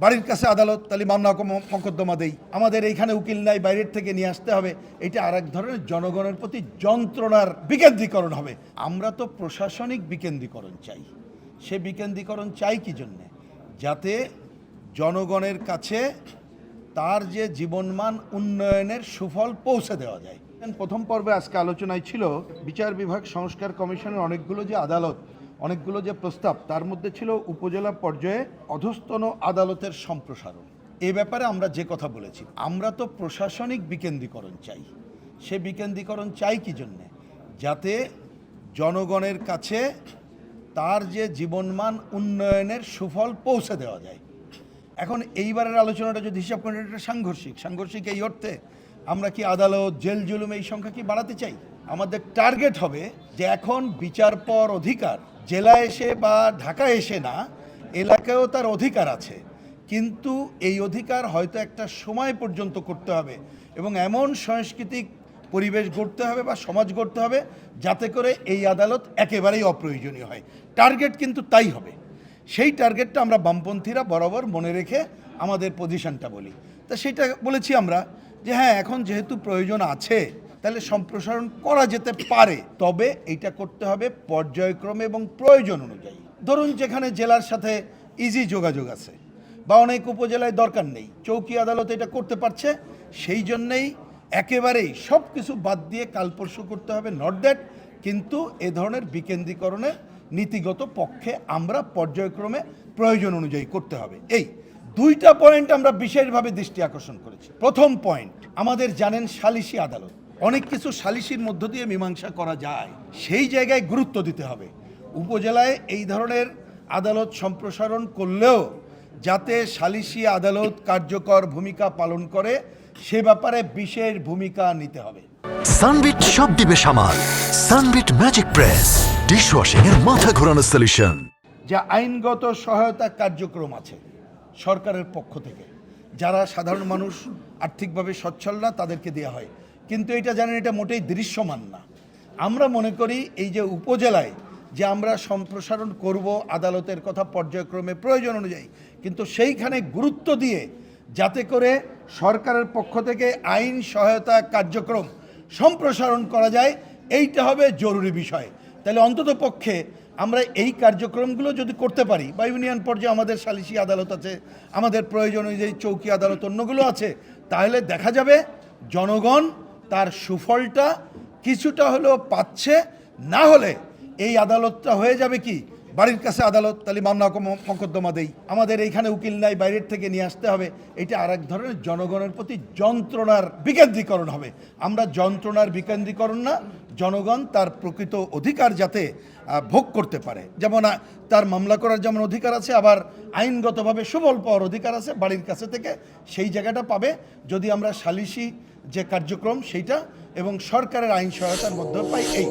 বাড়ির কাছে আদালত, তাহলে মামলা মকদ্দমা দেই। আমাদের এইখানে উকিল নাই, বাইরের থেকে নিয়ে আসতে হবে। এটা আরেক ধরনের জনগণের প্রতি যন্ত্রণার বিকেন্দ্রীকরণ হবে। আমরা তো প্রশাসনিক বিকেন্দ্রীকরণ চাই। সে বিকেন্দ্রীকরণ চাই কি জন্যে? যাতে জনগণের কাছে তার যে জীবনমান উন্নয়নের সুফল পৌঁছে দেওয়া যায়। প্রথম পর্বে আজকে আলোচনায় ছিল বিচার বিভাগ সংস্কার কমিশনের অনেকগুলো যে আদালত, অনেকগুলো যে প্রস্তাব, তার মধ্যে ছিল উপজেলা পর্যায়ে অধস্তন আদালতের সম্প্রসারণ। এ ব্যাপারে আমরা যে কথা বলেছি, আমরা তো প্রশাসনিক বিকেন্দ্রীকরণ চাই। সে বিকেন্দ্রীকরণ চাই কি জন্যে? যাতে জনগণের কাছে তার যে জীবনমান উন্নয়নের সুফল পৌঁছে দেওয়া যায়। এখন এইবারের আলোচনাটা যদি হিসাব করেন, এটা সাংঘর্ষিক এই অর্থে আমরা কি আদালত, জেল জুলুম এই সংখ্যা কি বাড়াতে চাই? আমাদের টার্গেট হবে যে এখন বিচার পর অধিকার জেলায় এসে বা ঢাকায় এসে না, এলাকায়ও তার অধিকার আছে, কিন্তু এই অধিকার হয়তো একটা সময় পর্যন্ত করতে হবে এবং এমন সাংস্কৃতিক পরিবেশ গড়তে হবে বা সমাজ গড়তে হবে যাতে করে এই আদালত একেবারেই অপ্রয়োজনীয় হয়। টার্গেট কিন্তু তাই হবে। সেই টার্গেটটা আমরা বামপন্থীরা বরাবর মনে রেখে আমাদের পজিশনটা বলি। তা সেটা বলেছি আমরা যে হ্যাঁ, এখন যেহেতু প্রয়োজন আছে তাহলে সম্প্রসারণ করা যেতে পারে, তবে এইটা করতে হবে পর্যায়ক্রমে এবং প্রয়োজন অনুযায়ী। ধরুন যেখানে জেলার সাথে ইজি যোগাযোগ আছে বা অনেক উপজেলায় দরকার নেই, চৌকি আদালত এটা করতে পারছে, সেই জন্যেই একেবারেই সব কিছু বাদ দিয়ে কাল পরশু করতে হবে, নট দ্যাট। কিন্তু এ ধরনের বিকেন্দ্রীকরণের নীতিগত পক্ষে আমরা পর্যায়ক্রমে প্রয়োজন অনুযায়ী করতে হবে। এই দুইটা পয়েন্ট আমরা বিশেষভাবে দৃষ্টি আকর্ষণ করেছি। প্রথম পয়েন্ট, আমাদের জানেন সালিসি আদালত, অনেক কিছু সালিসির মধ্য দিয়ে মীমাংসা করা যায়, সেই জায়গায় গুরুত্ব দিতে হবে। উপজেলায় এই ধরনের আদালত সম্প্রসারণ করলেও যাতে সালিসি আদালত কার্যকর ভূমিকা পালন করে সে ব্যাপারে বিশেষ ভূমিকা নিতে হবে। সানবিট সব দিবে সামাল। সানবিট ম্যাজিক প্রেস ডিশওয়াশিং এর মাথা ঘোরানো সলিউশন। যা আইনগত সহায়তা কার্যক্রম আছে সরকারের পক্ষ থেকে, যারা সাধারণ মানুষ আর্থিকভাবে সচ্ছল না তাদেরকে দেওয়া হয়, কিন্তু এটা জানেন এটা মোটেই দৃশ্যমান না। আমরা মনে করি এই যে উপজেলায় যে আমরা সম্প্রসারণ করব আদালতের কথা পর্যায়ক্রমে প্রয়োজন অনুযায়ী, কিন্তু সেইখানে গুরুত্ব দিয়ে যাতে করে সরকারের পক্ষ থেকে আইন সহায়তা কার্যক্রম সম্প্রসারণ করা যায়, এইটা হবে জরুরি বিষয়। তাহলে অন্তত পক্ষে আমরা এই কার্যক্রমগুলো যদি করতে পারি, বা ইউনিয়ন পর্যায়ে আমাদের সালিসি আদালত আছে, আমাদের প্রয়োজন অনুযায়ী চৌকি আদালত অন্যগুলো আছে, তাহলে দেখা যাবে জনগণ তার সুফলটা কিছুটা হলেও পাচ্ছে। না হলে এই আদালতটা হয়ে যাবে কি বাড়ির কাছে আদালত, তাহলে মামলা মকদ্দমা দেই। আমাদের এইখানে উকিল নাই, বাইরের থেকে নিয়ে আসতে হবে। এটা আরেক ধরনের জনগণের প্রতি যন্ত্রণার বিকেন্দ্রীকরণ হবে। আমরা যন্ত্রণার বিকেন্দ্রীকরণ না, জনগণ তার প্রকৃত অধিকার যাতে ভোগ করতে পারে, যেমন তার মামলা করার যেমন অধিকার আছে, আবার আইনগতভাবে সুফল পাওয়ার অধিকার আছে বাড়ির কাছে থেকে, সেই জায়গাটা পাবে যদি আমরা সালিসি যে কার্যক্রম সেইটা এবং সরকারের আইন সহায়তার মধ্যে পাই। এই